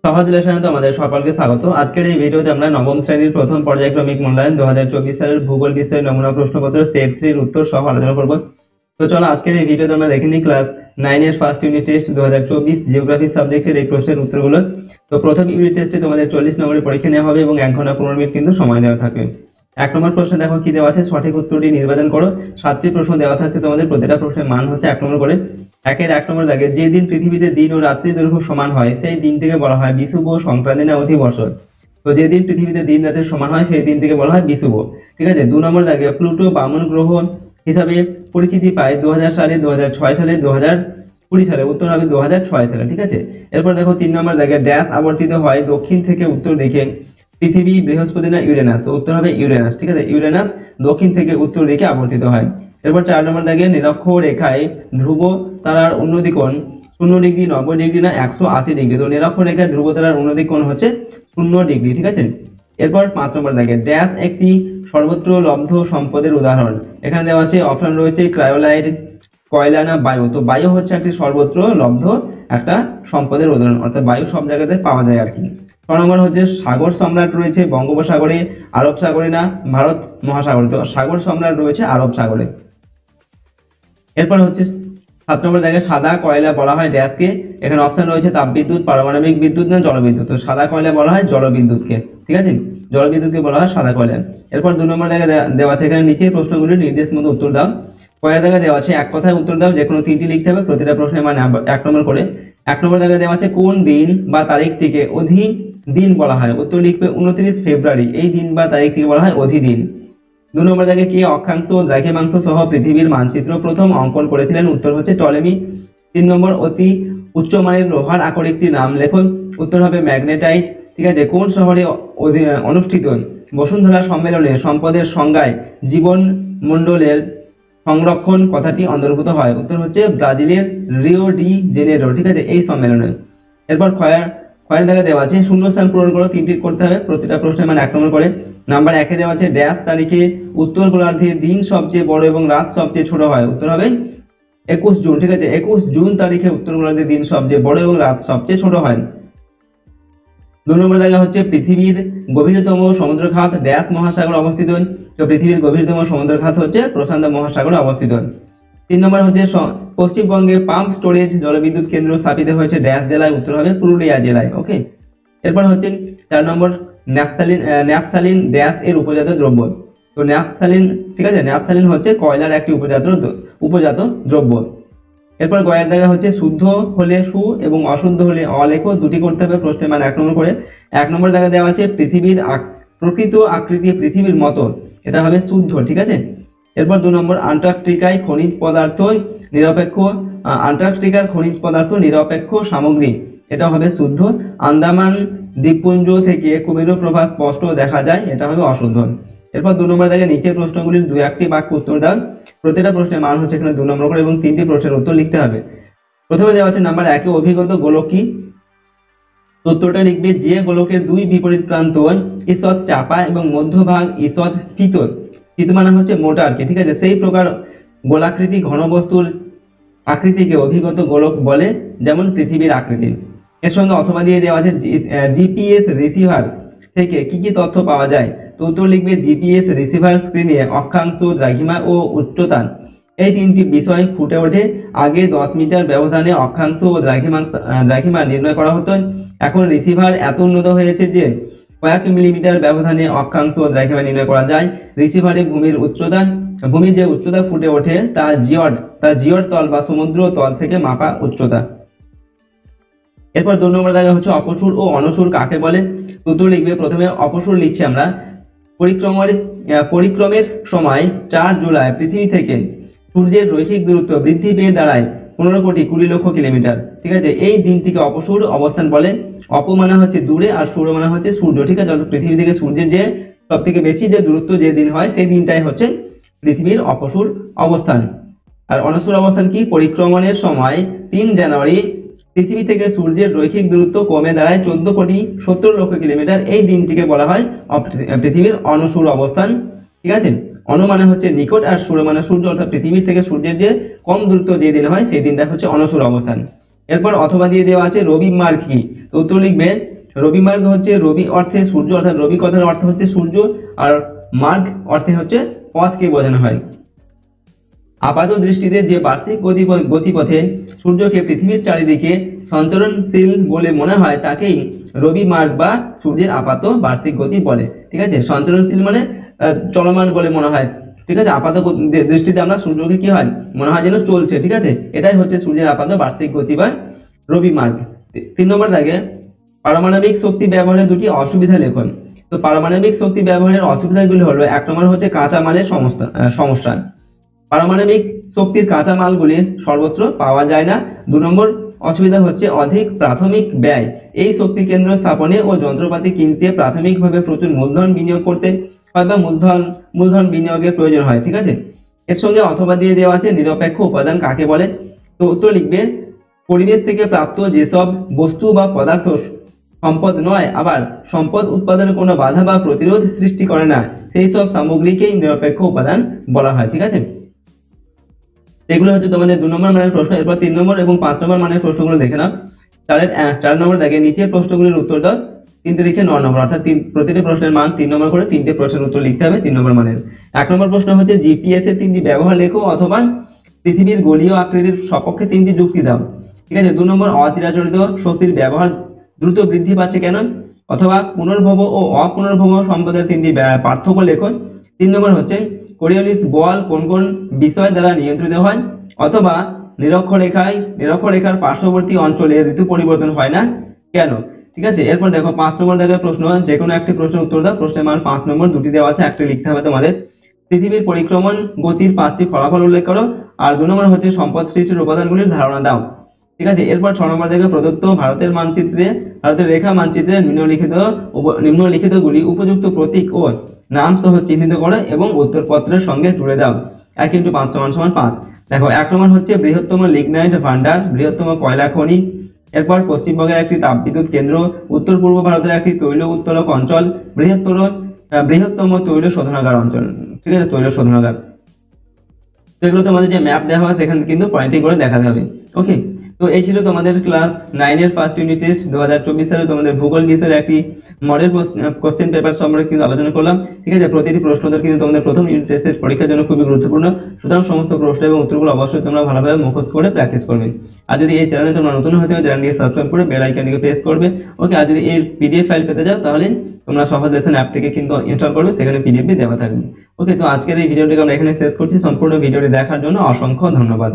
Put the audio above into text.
সহজ লেসনে তোমাদের সকলকে স্বাগত। আজকের এই ভিডিওতে আমরা নবম শ্রেণীর প্রথম পর্যায়ক্রমিক মূল্যায়ন 2024 সালের ভূগোল বিষয়ের নমুনা প্রশ্নপত্র সেট 3 এর উত্তর সহ আলোচনা করব। তো চলো আজকের এই ভিডিওতে আমরা দেখে নিই ক্লাস 9 এর ফার্স্ট ইউনিট টেস্ট 2024 জিওগ্রাফি সাবজেক্টের এই প্রশ্নের উত্তরগুলো। তো প্রথম ইউনিট টেস্টে তোমাদের 40 নম্বরের পরীক্ষা নেওয়া হবে এবং 1 ঘন্টা 15 মিনিট কিন্তু সময় দেওয়া থাকবে। 1 নম্বর প্রশ্ন দেখো কি দেওয়া আছে, সঠিক উত্তরটি নির্বাচন করো। 7টি প্রশ্ন দেওয়া থাকতে তোমাদের প্রতিটা প্রশ্নের মান হচ্ছে 1 নম্বর করে। 1 নম্বর দাগে যে দিন পৃথিবীতে দিন ও রাত্রি দৈর্ঘ্য সমান হয় সেই দিনটিকে বলা হয় বিষুব, সংক্রান্তি না অধিবর্ষ। তো যে দিন পৃথিবীতে দিন রাতের সমান হয় সেই দিনটিকে বলা হয় বিষুব। ঠিক আছে। 2 নম্বর দাগে প্লুটো বামন গ্রহ হিসাবে পরিচিতি পায় 2000 সালে, 2006 সালে, 2020 সালে। উত্তর হবে 2006 সালে। ঠিক আছে। এরপর দেখো 3 নম্বর দাগে ড্যাশ আবর্তিত হয় দক্ষিণ থেকে উত্তর দিকে, পৃথিবী, বৃহস্পতি না ইউরেনাস। তো উত্তর হবে ইউরেনাস। ঠিক আছে। ইউরেনাস দক্ষিণ থেকে উত্তর দিকে আবর্তিত হয়। এরপর 4 নম্বর দাগে নিরক্ষরেখায় ধ্রুব তারার উন্নতি কোণ 0 ডিগ্রি, 90 ডিগ্রি না 180 ডিগ্রি। তো নিরক্ষরেখায় ধ্রুব তারার উন্নতি কোণ হচ্ছে 0 ডিগ্রি। ঠিক আছে। এরপর 5 নম্বর দাগে ড্যাশ একটি সর্বত্র লব্ধ সম্পদের উদাহরণ। এখানে দেওয়া আছে, অপশন রয়েছে ক্রায়োলাইট, কয়লা না বায়ু। তো বায়ু হচ্ছে একটি সর্বত্র লব্ধ একটা সম্পদের উদাহরণ, অর্থাৎ বায়ু সব জায়গাতে পাওয়া যায় আর কি। 6 নম্বর হচ্ছে সাগর সম্রাট রয়েছে বঙ্গোপসাগরে, আরব সাগরে না ভারত মহাসাগরে। তো সাগর সম্রাট রয়েছে আরব সাগরে। এরপর হচ্ছে 7 নম্বর দেখে সাদা কয়লা বলা হয় ড্যাশকে। এখানে অপশন রয়েছে তাপবিদ্যুৎ, পারমাণবিক বিদ্যুৎ না জলবিদ্যুৎ। তো সাদা কয়লা বলা হয় জলবিদ্যুৎকে। ঠিক আছে। জলবিদ্যুৎকে বলা হয় সাদা কয়লা। এরপর 2 নম্বর দেখে দেওয়া আছে, এখানে নিচের প্রশ্নগুলির নির্দেশ মতো উত্তর দাও। কয়লা দেখা দেওয়া আছে এক কথায় উত্তর দাও, যে কোনো 3টি লিখতে হবে, প্রতিটা প্রশ্নের মানে 1 নম্বর করে। 1 নম্বর দেখা দেওয়া আছে কোন দিন বা তারিখটিকে অধি দিন বলা হয়। উত্তর লিখবে 29 ফেব্রুয়ারি। এই দিন বা তারিখটিকে বলা হয় অধি দিন। 2 নম্বর দাগে কে অক্ষাংশ ও দ্রাঘিমাংশ সহ পৃথিবীর মানচিত্র প্রথম অঙ্কন করেছিলেন। উত্তর হচ্ছে টলেমি। 3 নম্বর অতি উচ্চমানের লোহার আকরিকটি নাম লেখন। উত্তর হবে ম্যাগনেটাইট। ঠিক আছে। কোন শহরে অনুষ্ঠিত বসুন্ধরা সম্মেলনে সম্পদের সংজ্ঞায় জীবন মণ্ডলের সংরক্ষণ কথাটি অন্তর্ভুক্ত হয়। উত্তর হচ্ছে ব্রাজিলের রিও ডি জেনেরো। ঠিক আছে, এই সম্মেলনে। এরপর খয়ের দেখা দেওয়া আছে শূন্যস্থান পূরণ করো, 3টি করতে হবে, প্রতিটা প্রশ্নের মানে 1 নম্বর করে। নাম্বার 1 দেওয়া আছে ড্যাশ তারিখে উত্তর গোলার্ধে দিন সবচেয়ে বড় এবং রাত সবচেয়ে ছোট হয়। উত্তর হবে 21 জুন। ঠিক আছে। 21 জুন তারিখে উত্তর গোলার্ধে দিন সবচেয়ে বড় এবং রাত সবচেয়ে ছোট হয়। 2 নম্বর দেখা হচ্ছে পৃথিবীর গভীরতম সমুদ্রখাত ড্যাশ মহাসাগর অবস্থিত। তো পৃথিবীর গভীরতম সমুদ্রখাত হচ্ছে প্রশান্ত মহাসাগরে অবস্থিত। 3 নম্বর হচ্ছে পশ্চিমবঙ্গে পাম্প স্টোরেজ জলবিদ্যুৎ কেন্দ্র স্থাপিত হয়েছে ড্যাশ জেলায়। উত্তর হবে পুরুলিয়া জেলায়। ওকে। এরপর হচ্ছে 4 নম্বর ন্যাপথালিন ড্যাশ এর উপজাত দ্রব্য। তো ন্যাপথালিন, ঠিক আছে, ন্যাপথালিন হচ্ছে কয়লার একটি উপজাত দ্রব্য। এরপর গয়ের দেখা হচ্ছে শুদ্ধ হলে সু এবং অশুদ্ধ হলে অলেখ, 2টি করতে হবে, প্রশ্নের মান 1 নম্বর করে। 1 নম্বর দেখা দেওয়া আছে পৃথিবীর প্রকৃত আকৃতি পৃথিবীর মতো, এটা হবে শুদ্ধ। ঠিক আছে। এরপর 2 নম্বর আন্টার্কটিকায় খনিজ পদার্থ নিরপেক্ষ, আন্টার্কটিকার খনিজ পদার্থ নিরপেক্ষ সামগ্রী, এটা হবে শুদ্ধ। আন্দামান দ্বীপপুঞ্জ থেকে কুমির প্রভা স্পষ্ট দেখা যায়, এটা হবে অশুদ্ধ। এরপর 2 নম্বর দেখে নিচের প্রশ্নগুলির 2-1টি বাক্য উত্তর দাও। প্রতিটা প্রশ্নের মান হচ্ছে এখানে 2 নম্বর করে এবং 3টি প্রশ্নের উত্তর লিখতে হবে। প্রথমে দেওয়া আছে নাম্বার 1 অভিগত গোলক কি। উত্তরটা লিখবে যে গোলকের 2 বিপরীত প্রান্ত ঈষৎ চাপা এবং মধ্যভাগ ঈষৎ স্ফীত। স্ফীত মানে হচ্ছে মোটা আর কি। ঠিক আছে। সেই প্রকার গোলাকৃতি ঘনবস্তুর আকৃতিকে অভিগত গোলক বলে, যেমন পৃথিবীর আকৃতি। এর সঙ্গে অথবা দিয়ে দেওয়া আছে জিপিএস রিসিভার থেকে কি কি তথ্য পাওয়া যায়। তো উত্তর লিখবে জিপিএস রিসিভার স্ক্রিনে অক্ষাংশ, দ্রাঘিমা ও উচ্চতা এই 3টি বিষয় ফুটে ওঠে। আগে 10 মিটার ব্যবধানে অক্ষাংশ ও দ্রাঘিমা নির্ণয় করা হতো। এখন রিসিভার এত উন্নত হয়েছে যে কয়েক মিলিমিটার ব্যবধানে অক্ষাংশ ও দ্রাঘিমা নির্ণয় করা যায়। রিসিভারে ভূমির যে উচ্চতা ফুটে ওঠে তা জিওড তল বা সমুদ্র তল থেকে মাপা উচ্চতা। এরপর 2 নম্বর দেখা হচ্ছে অপসূর ও অনসূর কাকে বলে। উত্তর লিখবে, প্রথমে অপসূর লিখছি আমরা। পরিক্রমের সময় 4 জুলাই পৃথিবী থেকে সূর্যের রৈখিক দূরত্ব বৃদ্ধি পেয়ে দাঁড়ায় 15,20,00,000 কিলোমিটার। ঠিক আছে। এই দিনটিকে অপসূর অবস্থান বলে। অপ মানে হচ্ছে দূরে আর সূর্য মানে হচ্ছে সূর্য। ঠিক আছে। পৃথিবী থেকে সূর্যের যে সব থেকে বেশি যে দূরত্ব যে দিন হয় সেই দিনটাই হচ্ছে পৃথিবীর অপসূর অবস্থান। আর অনসূর অবস্থান কি, পরিক্রমণের সময় 3 জানুয়ারি পৃথিবী থেকে সূর্যের রৈখিক দূরত্ব কমে দাঁড়ায় 14,70,00,000 কিলোমিটার। এই দিনটিকে বলা হয় পৃথিবীর অনসূর অবস্থান। ঠিক আছে। অন মানে হচ্ছে নিকট আর সূর মানে সূর্য, অর্থাৎ পৃথিবী থেকে সূর্যের যে কম দূরত্ব যে দিন হয় সেই দিনটা হচ্ছে অনসূর অবস্থান। এরপর অথবা দিয়ে দেওয়া আছে রবি মার্গ কি, তো উত্তর লিখবে রবি মার্গ হচ্ছে রবি অর্থে সূর্য, অর্থাৎ রবি কথার অর্থ হচ্ছে সূর্য, আর মার্গ অর্থে হচ্ছে পথকে বোঝানো হয়। আপাত দৃষ্টিতে যে বার্ষিক গতিপথে সূর্যকে পৃথিবীর চারিদিকে সঞ্চরণশীল বলে মনে হয় তাকেই রবি মার্গ বা সূর্যের আপাত বার্ষিক গতি বলে। ঠিক আছে, সঞ্চরণশীল মানে চলমান বলে মনে হয়। ঠিক আছে, আপাত দৃষ্টিতে আমরা সূর্যকে কি হয় মনে হয় যেন চলছে। ঠিক আছে, এটাই হচ্ছে সূর্যের আপাত বার্ষিক গতি বা রবি মার্গ। 3 নম্বর দাগে পারমাণবিক শক্তি ব্যবহারের দুটি অসুবিধা লেখন। তো পারমাণবিক শক্তি ব্যবহারের অসুবিধাগুলি হলো, 1 নম্বর হচ্ছে কাঁচামালের সমস্যা। পারমাণবিক শক্তির কাঁচামালগুলি সর্বত্র পাওয়া যায় না। 2 নম্বর অসুবিধা হচ্ছে অধিক প্রাথমিক ব্যয়। এই শক্তি কেন্দ্র স্থাপনে ও যন্ত্রপাতি কিনতে প্রাথমিকভাবে প্রচুর মূলধন বিনিয়োগ করতে হয় বা মূলধন বিনিয়োগের প্রয়োজন হয়। ঠিক আছে, এর সঙ্গে অথবা দিয়ে দেওয়া আছে নিরপেক্ষ উপাদান কাকে বলে, তো উত্তর লিখবে পরিবেশ থেকে প্রাপ্ত যেসব বস্তু বা পদার্থ সম্পদ নয়, আবার সম্পদ উৎপাদনের কোনো বাধা বা প্রতিরোধ সৃষ্টি করে না, সেই সব সামগ্রীকেই নিরপেক্ষ উপাদান বলা হয়। ঠিক আছে, এগুলো হচ্ছে তোমাদের 2 নম্বর মানের প্রশ্ন। এরপর 3 নম্বর এবং 5 নম্বর মানের প্রশ্নগুলো দেখে নাও। 4 নম্বর দেখে নিচের প্রশ্নগুলির উত্তর দাও 3 থেকে 9 নম্বর, অর্থাৎ প্রতিটি প্রশ্নের মান 3 নম্বর করে 3টে প্রশ্নের উত্তর লিখতে হবে 3 নম্বর মানের। 1 নম্বর প্রশ্ন হচ্ছে জিপিএস এর 3টি ব্যবহার লেখো অথবা পৃথিবীর গোলীয় আকৃতির সপক্ষে 3টি যুক্তি দাও। ঠিক আছে, 2 নম্বর অচিরাচরিত শক্তির ব্যবহার দ্রুত বৃদ্ধি পাচ্ছে কেন, অথবা পুনর্ভব ও অপুনর্ভব সম্পদের 3টি পার্থক্য লেখো। 3 নম্বর হচ্ছে কোরিওলিস বল কোন কোন বিষয় দ্বারা নিয়ন্ত্রিত হয়, অথবা নিরক্ষরেখার পার্শ্ববর্তী অঞ্চলে ঋতু পরিবর্তন হয় না কেন। ঠিক আছে, এরপর দেখো 5 নম্বর দেখার প্রশ্ন, যে কোনো একটি প্রশ্নের উত্তর দাও। প্রশ্নের মান 5 নম্বর, 2টি দেওয়া আছে, একটি লিখতে হবে তোমাদের। পৃথিবীর পরিক্রমণ গতির 5টি ফলাফল উল্লেখ করো, আর 2 নম্বর হচ্ছে সম্পদ সৃষ্টির উপাদানগুলির ধারণা দাও। ঠিক আছে, এরপর 6 নম্বর দেখে প্রদত্ত ভারতের রেখা মানচিত্রে নিম্নলিখিতগুলি উপযুক্ত প্রতীক ও নাম সহ চিহ্নিত করো এবং উত্তরপত্রের সঙ্গে জুড়ে দাও। 1 × 5 = 5। দেখো 1 নম্বর হচ্ছে বৃহত্তম লিগনাইট ভান্ডার, বৃহত্তম কয়লা খনি। এরপর পশ্চিমবঙ্গের একটি তাপবিদ্যুৎ কেন্দ্র, উত্তর পূর্ব ভারতের একটি তৈল উত্তোলক অঞ্চল, বৃহত্তম তৈল শোধনাগার অঞ্চল। ঠিক আছে, তৈল শোধনাগার। তো এগুলো তোমাদের যে ম্যাপ দেওয়া হয় সেখানে কিন্তু পয়েন্টিং করে দেখা যাবে। ওকে, তো এই ছিল তোমাদের ক্লাস 9 এর ফার্স্ট ইউনিট টেস্ট 2024 সালে তোমাদের ভূগোল বিষয়ের একটি মডেল কোশ্চেন পেপার সম্পর্কে কিন্তু আলোচনা করলাম। ঠিক আছে, প্রতিটি প্রশ্ন উত্তর কিন্তু তোমাদের প্রথম ইউনিট টেস্টের পরীক্ষার জন্য খুবই গুরুত্বপূর্ণ। সুতরাং সমস্ত প্রশ্ন এবং উত্তরগুলো অবশ্যই তোমরা ভালোভাবে মুখস্থ করে প্র্যাকটিস করবে। আর যদি এই চ্যানেলে তোমরা নতুন হতে হয়, চ্যানেলটিকে সাবস্ক্রাইব করে বেল আইকনটিকে প্রেস করবে। ওকে, আর যদি এই পিডিএফ ফাইল পেতে যাও তাহলে তোমরা সহজ লেসন অ্যাপটিকে কিন্তু ইনস্টল করবে, সেখানে পিডিএফ দেওয়া থাকবে। ওকে, তো আজকের এই ভিডিওটিকে আমরা এখানে শেষ করছি। সম্পূর্ণ ভিডিওটি দেখার জন্য অসংখ্য ধন্যবাদ।